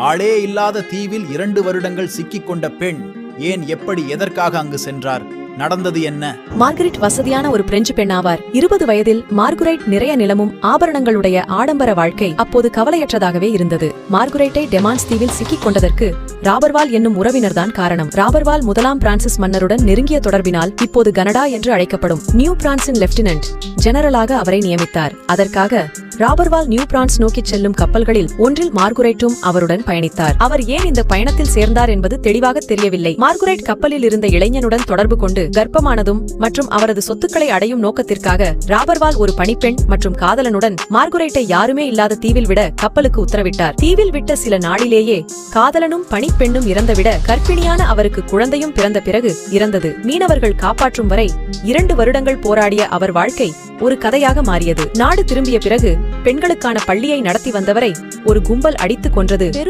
ஆளே இல்லாத தீவில் 2 வருடங்கள் சிக்கிக்கொண்ட பெண் ஏன், எப்படி, எதற்காக அங்கு சென்றார்? நடந்தது என்ன? மார்கரெட் வசதியான ஒரு பிரெஞ்சு பெண்ணாவார். 20 வயதில் மார்குரைட் நிறைய நிலமும் ஆபரணங்களுடைய ஆடம்பர வாழ்க்கை அப்போது கவலையற்றதாகவே இருந்தது. மார்குரைட்டை டெமான்ஸ் தீவில் சிக்கிக் கொண்டதற்கு ராபர்வால் என்னும் உறவினர்தான் காரணம். ராபர்வால் 1ஆம் பிரான்சிஸ் மன்னருடன் நெருங்கிய தொடர்பினால் இப்போது கனடா என்று அழைக்கப்படும் நியூ பிரான்சின் லெப்டினன்ட் ஜெனரலாக அவரை நியமித்தார். அதற்காக ராபர்வால் நியூ பிரான்ஸ் நோக்கிச் செல்லும் கப்பல்களில் ஒன்றில் மார்குரைட்டும் அவருடன் பயணித்தார். அவர் ஏன் இந்த பயணத்தில் சேர்ந்தார் என்பது தெளிவாக தெரியவில்லை. மார்குரைட் கப்பலில் இருந்த இளைஞனுடன் தொடர்பு கொண்டு கர்ப்பமானதும் மற்றும் அவரது சொத்துக்களை அடையும் நோக்கத்திற்காக ராபர்வால் ஒரு பணிப்பெண் மற்றும் காதலனுடன் மார்குரைட்டை யாருமே இல்லாத தீவில் விட கப்பலுக்கு உத்தரவிட்டார். தீவில் விட்ட சில நாளிலேயே காதலனும் பணிப்பெண்ணும் இறந்துவிட கர்ப்பிணியான அவருக்கு குழந்தையும் பிறந்த பிறகு இறந்தது. மீனவர்கள் காப்பாற்றும் வரை 2 வருடங்கள் போராடிய அவர் வாழ்க்கை ஒரு கதையாக மாறியது. நாடு திரும்பிய பிறகு பெண்களுக்கான பள்ளியை நடத்தி வந்தவரை ஒரு கும்பல் அடித்துக் கொன்றது.